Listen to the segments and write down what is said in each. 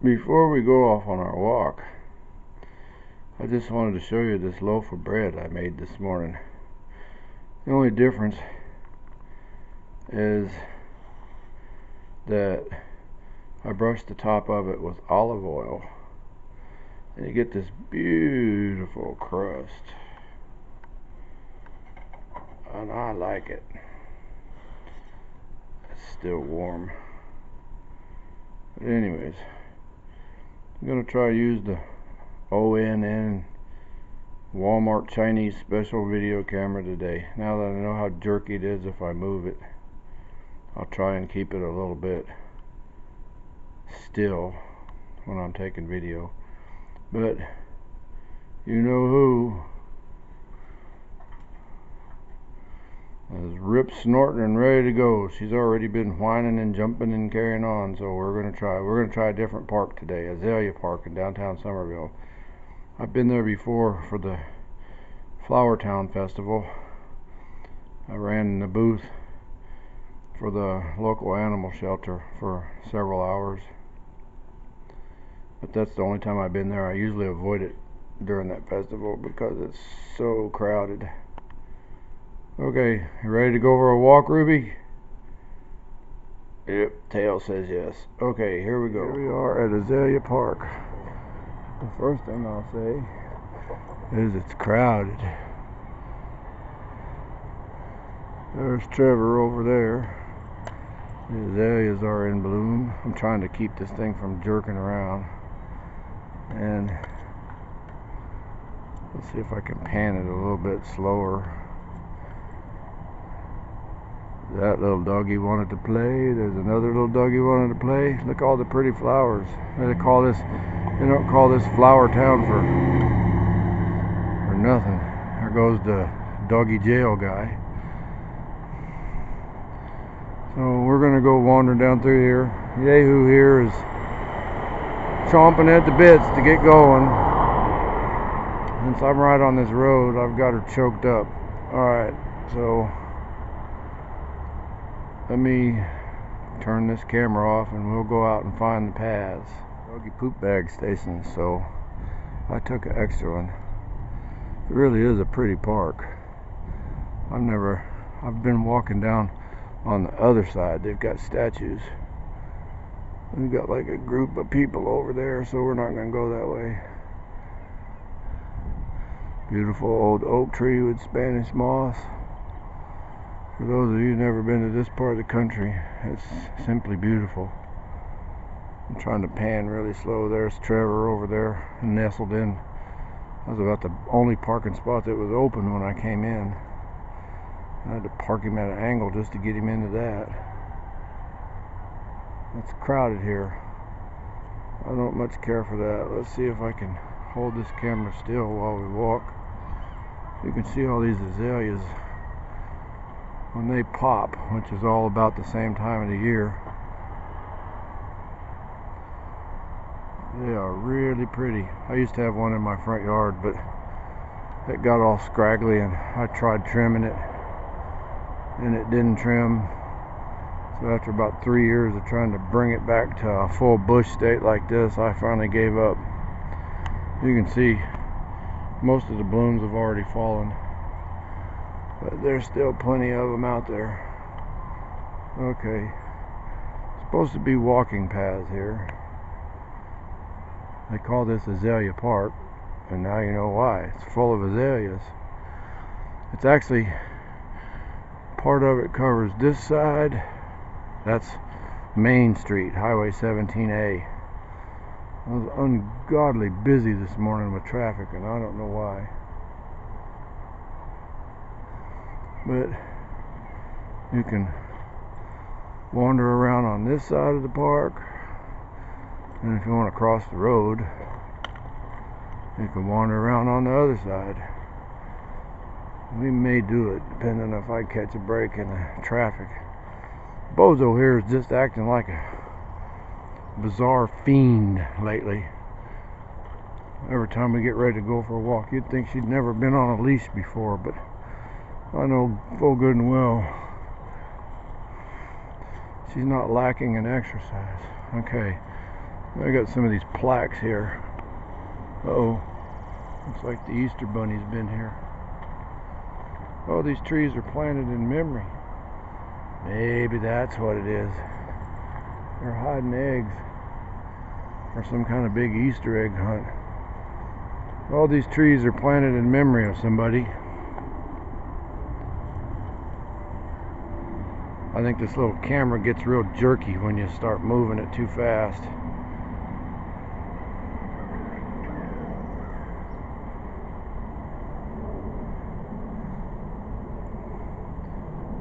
Before we go off on our walk, I just wanted to show you this loaf of bread I made this morning. The only difference is that I brushed the top of it with olive oil, and you get this beautiful crust, and I like it. It's still warm. But anyways, I'm gonna try to use the ONN Walmart Chinese special video camera today. Now that I know how jerky it is if I move it, I'll try and keep it a little bit still when I'm taking video. But you know who is Rip snorting and ready to go. She's already been whining and jumping and carrying on, so we're gonna try a different park today, Azalea Park in downtown Summerville. I've been there before for the Flower Town Festival. I ran in the booth for the local animal shelter for several hours, but that's the only time I've been there. I usually avoid it during that festival because it's so crowded. Okay, you ready to go for a walk, Ruby? Yep, tail says yes. Okay, here we go. Here we are at Azalea Park. The first thing I'll say is it's crowded. There's Trevor over there. The azaleas are in bloom. I'm trying to keep this thing from jerking around. And let's see if I can pan it a little bit slower. That little doggy wanted to play. There's another little doggy wanted to play. Look at all the pretty flowers. They don't call this Flower Town for nothing. There goes the doggy jail guy. So we're gonna go wandering down through here. Yahoo here is chomping at the bits to get going. Since I'm right on this road, I've got her choked up. Alright, so let me turn this camera off and we'll go out and find the paths. Doggy poop bag station, so I took an extra one. It really is a pretty park. I've been walking down on the other side. They've got statues. We've got like a group of people over there, so we're not going to go that way. Beautiful old oak tree with Spanish moss. For those of you who've never been to this part of the country, it's simply beautiful. I'm trying to pan really slow. There's Trevor over there, nestled in. That was about the only parking spot that was open when I came in. I had to park him at an angle just to get him into that. It's crowded here. I don't much care for that. Let's see if I can hold this camera still while we walk. You can see all these azaleas when they pop, which is all about the same time of the year. They are really pretty. I used to have one in my front yard, but it got all scraggly and I tried trimming it and it didn't trim. So after about 3 years of trying to bring it back to a full bush state like this, I finally gave up. You can see most of the blooms have already fallen, but there's still plenty of them out there. Okay, it's supposed to be walking paths here. They call this Azalea Park, and now you know why. It's full of azaleas. It's actually, part of it covers this side. That's Main Street, Highway 17A. I was ungodly busy this morning with traffic, and I don't know why. But you can wander around on this side of the park, and if you want to cross the road, you can wander around on the other side. We may do it depending if I catch a break in the traffic. Bozo here is just acting like a bizarre fiend lately. Every time we get ready to go for a walk, you'd think she'd never been on a leash before, but I know full good and well she's not lacking in exercise. Okay, I got some of these plaques here. Uh-oh. Looks like the Easter Bunny's been here. Oh, these trees are planted in memory. Maybe that's what it is. They're hiding eggs or some kind of big Easter egg hunt. All these trees are planted in memory of somebody. I think this little camera gets real jerky when you start moving it too fast.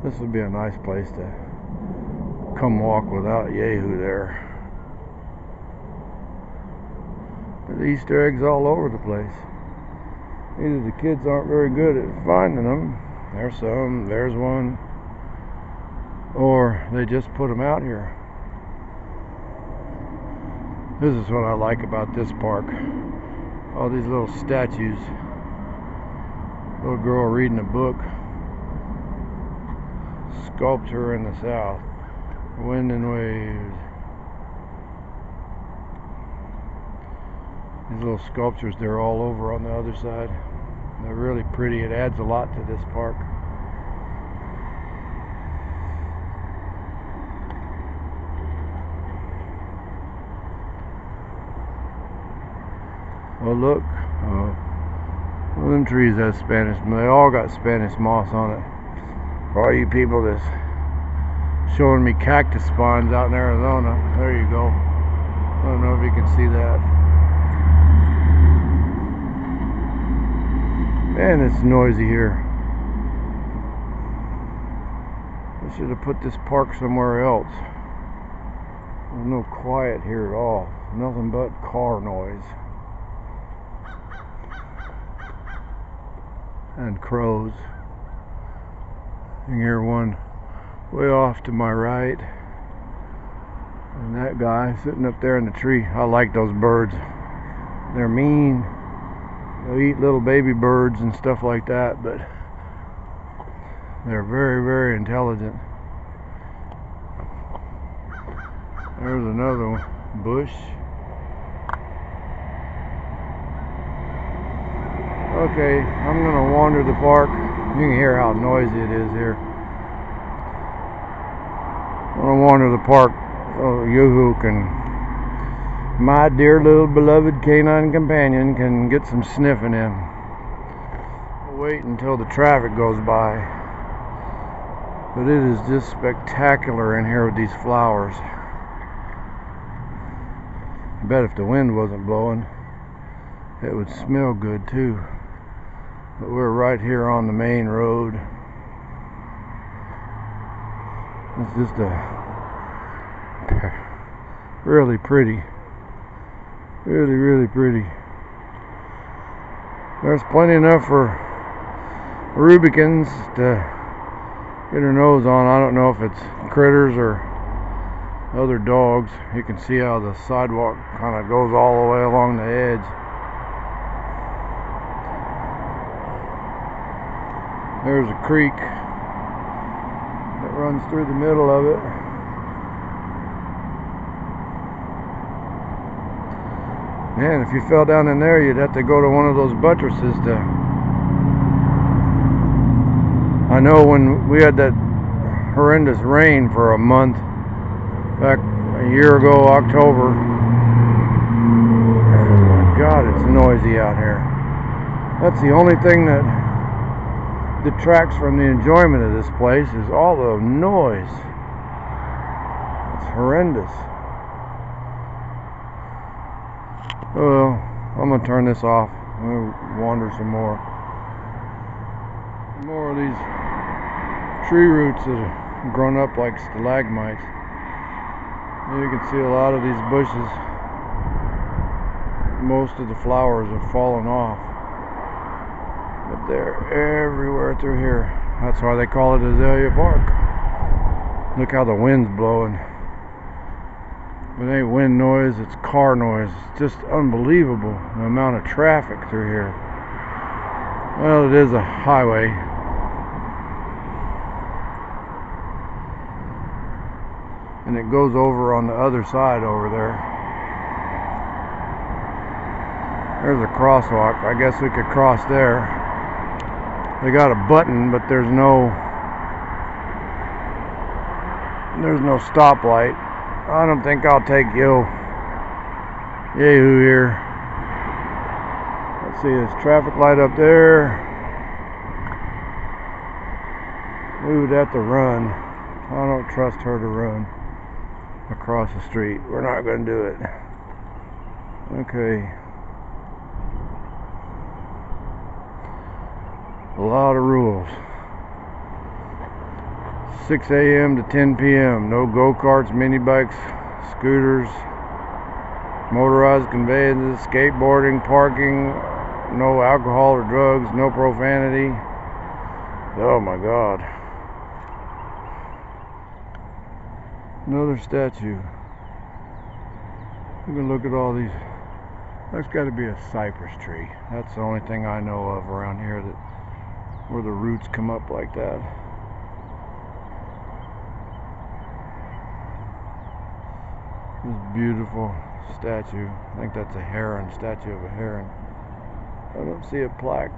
This would be a nice place to come walk without Yahoo there. There's Easter eggs all over the place. Either the kids aren't very good at finding them, there's some, there's one, or they just put them out here. This is what I like about this park. All these little statues. Little girl reading a book. Sculpture in the south. Wind and waves. These little sculptures, they're all over on the other side. They're really pretty. It adds a lot to this park. Oh look, one of them trees has Spanish, they all got Spanish moss on it. For all you people that's showing me cactus spawns out in Arizona, there you go. I don't know if you can see that. Man, it's noisy here. I should have put this park somewhere else. There's no quiet here at all. Nothing but car noise. And crows. You can hear one way off to my right. And that guy sitting up there in the tree. I like those birds. They're mean. They'll eat little baby birds and stuff like that, but they're very, very intelligent. There's another bush. Okay, I'm gonna wander the park. You can hear how noisy it is here. I'm gonna wander the park so Yoo-hoo can, my dear little beloved canine companion, can get some sniffing in. I'll wait until the traffic goes by. But it is just spectacular in here with these flowers. I bet if the wind wasn't blowing, it would smell good too. But we're right here on the main road. It's just really pretty. Really, really pretty. There's plenty enough for Rubicans to get her nose on. I don't know if it's critters or other dogs. You can see how the sidewalk kind of goes all the way along the edge. There's a creek that runs through the middle of it. Man, if you fell down in there, you'd have to go to one of those buttresses to... I know when we had that horrendous rain for a month, back a year ago, October. Oh my God, it's noisy out here. That's the only thing that detracts from the enjoyment of this place is all the noise. It's horrendous. Well, I'm gonna turn this off. I'm gonna wander some more. More of these tree roots that have grown up like stalagmites. You can see a lot of these bushes. Most of the flowers have fallen off. But they're everywhere through here. That's why they call it Azalea Park. Look how the wind's blowing. It ain't wind noise, it's car noise. It's just unbelievable the amount of traffic through here. Well, it is a highway. And it goes over on the other side over there. There's a crosswalk. I guess we could cross there. They got a button, but there's no stoplight. I don't think I'll take Yahoo here. Let's see, there's traffic light up there. We would have to run. I don't trust her to run across the street. We're not going to do it. Okay. A lot of rules. 6 a.m. to 10 p.m. No go-karts, mini bikes, scooters, motorized conveyances, skateboarding, parking, no alcohol or drugs, no profanity. Oh my God. Another statue. You can look at all these. That's got to be a cypress tree. That's the only thing I know of around here where the roots come up like that. This beautiful statue. I think that's a heron, statue of a heron. I don't see a plaque.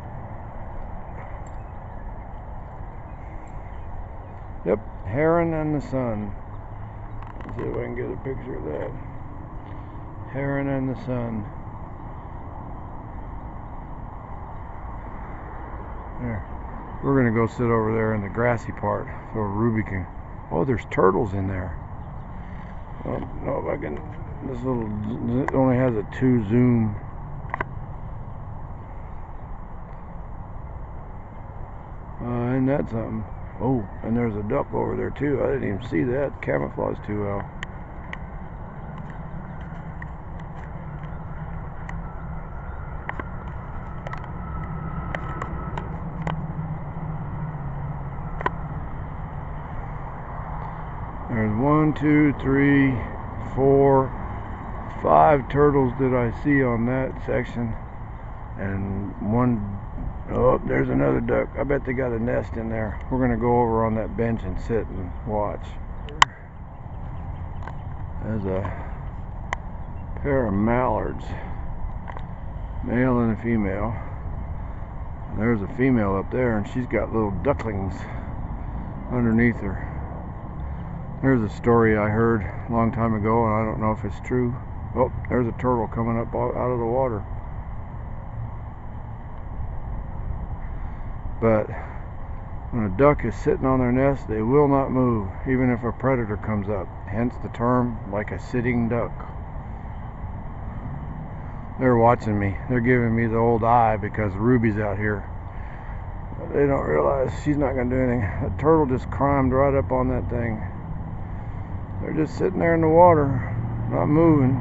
Yep, Heron and the Sun. Let's see if I can get a picture of that. Heron and the Sun. There. We're going to go sit over there in the grassy part so Ruby can... Oh, there's turtles in there. I don't know if I can... It only has a 2 zoom. Isn't that something? Oh, and there's a duck over there too. I didn't even see that. Camouflaged too well. There's 1, 2, 3, 4, 5 turtles that I see on that section, and one. Oh, there's another duck. I bet they got a nest in there. We're gonna go over on that bench and sit and watch. There's a pair of mallards, male and a female. And there's a female up there, and she's got little ducklings underneath her. There's a story I heard a long time ago, and I don't know if it's true. Oh, there's a turtle coming up out of the water. But when a duck is sitting on their nest, they will not move, even if a predator comes up. Hence the term, like a sitting duck. They're watching me. They're giving me the old eye because Ruby's out here. They don't realize she's not going to do anything. The turtle just climbed right up on that thing. They're just sitting there in the water, not moving.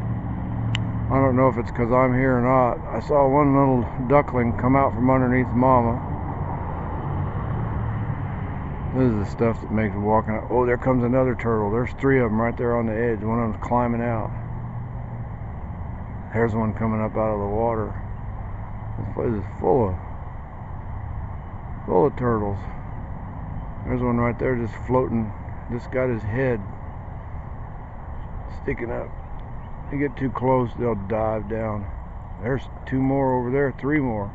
I don't know if it's because I'm here or not. I saw one little duckling come out from underneath mama. This is the stuff that makes walking out. Oh, there comes another turtle. There's 3 of them right there on the edge. One of them's climbing out. There's one coming up out of the water. This place is full of turtles. There's one right there just floating. Just got his head sticking up. You get too close, they'll dive down. There's 2 more over there, 3 more.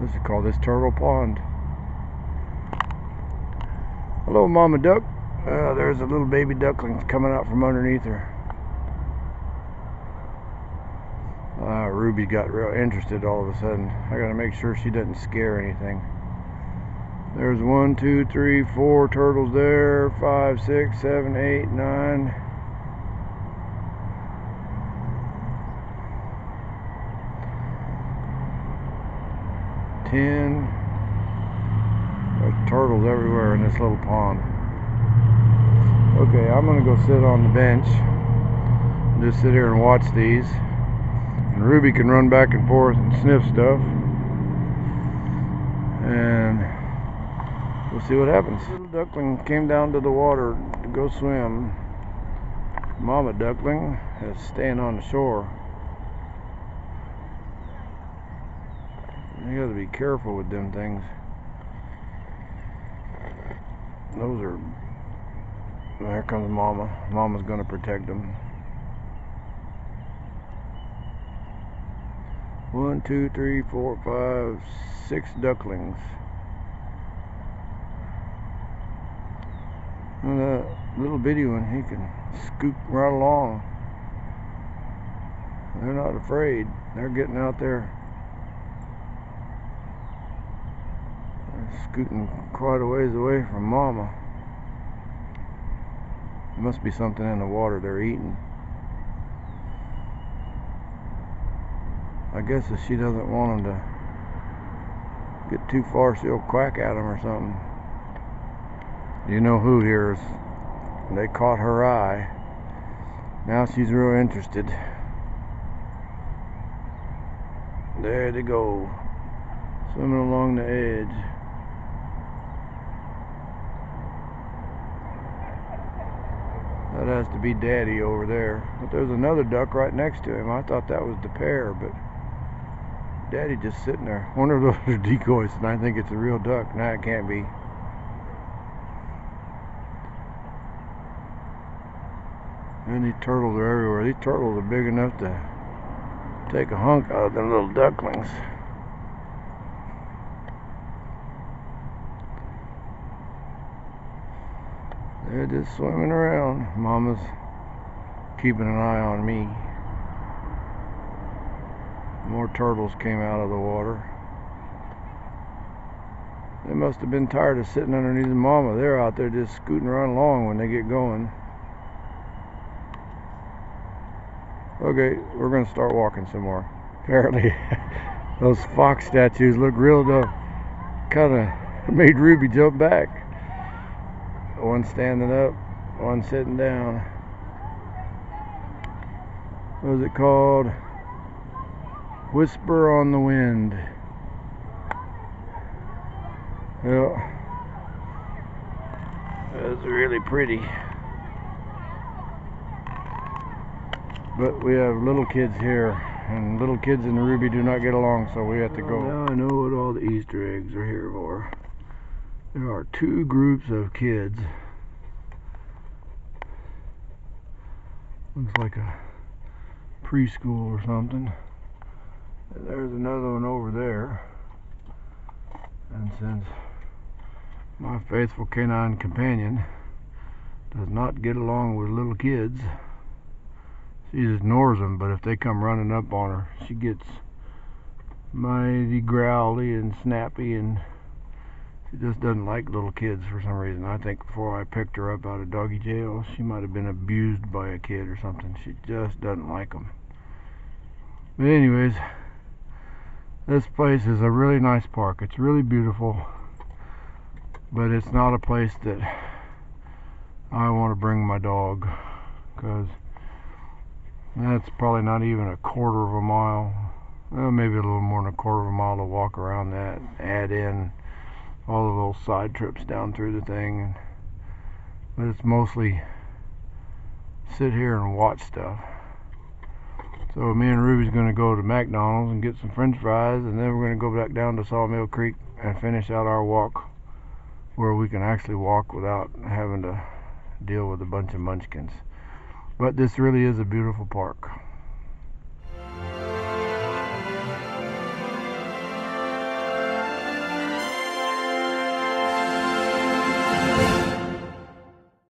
This is called this turtle pond. Hello, Mama Duck. There's a little baby duckling coming out from underneath her. Ruby got real interested all of a sudden. I gotta make sure she doesn't scare anything. There's 1, 2, 3, 4 turtles there. 5, 6, 7, 8, 9. There's turtles everywhere in this little pond. Okay, I'm gonna go sit on the bench and just sit here and watch these. And Ruby can run back and forth and sniff stuff. And we'll see what happens. Little duckling came down to the water to go swim. Mama duckling is staying on the shore. You gotta be careful with them things. Those are... There comes Mama. Mama's gonna protect them. 1, 2, 3, 4, 5, 6 ducklings. And that little bitty one, he can scoot right along. They're not afraid. They're getting out there. They're scooting quite a ways away from Mama. There must be something in the water they're eating. I guess if she doesn't want them to get too far, she'll quack at them or something. You know who here is. They caught her eye. Now she's real interested. There they go, swimming along the edge. That has to be Daddy over there. But there's another duck right next to him. I thought that was the pair, but Daddy just sitting there. One of those are decoys, and I think it's a real duck. Nah, it can't be. And these turtles are everywhere. These turtles are big enough to take a hunk out of them little ducklings. They're just swimming around. Mama's keeping an eye on me. More turtles came out of the water. They must have been tired of sitting underneath Mama. They're out there just scooting right along when they get going. Okay, we're going to start walking some more. Apparently, those fox statues look real tough. Kind of made Ruby jump back. One standing up, one sitting down. What is it called? Whisper on the Wind. Yeah, that's really pretty. But we have little kids here, and little kids and Ruby do not get along, so we have to go. Now I know what all the Easter eggs are here for. There are 2 groups of kids. Looks like a preschool or something. And there's another one over there. And since my faithful canine companion does not get along with little kids, she ignores them, but if they come running up on her, she gets mighty growly and snappy, and she just doesn't like little kids for some reason. I think before I picked her up out of doggy jail, she might have been abused by a kid or something. She just doesn't like them. But anyways, this place is a really nice park. It's really beautiful, but it's not a place that I want to bring my dog, because that's probably not even a quarter of a mile. Well, maybe a little more than a quarter of a mile to walk around that. Add in all the little side trips down through the thing. But it's mostly sit here and watch stuff. So me and Ruby's going to go to McDonald's and get some french fries, and then we're going to go back down to Sawmill Creek and finish out our walk where we can actually walk without having to deal with a bunch of munchkins. But this really is a beautiful park.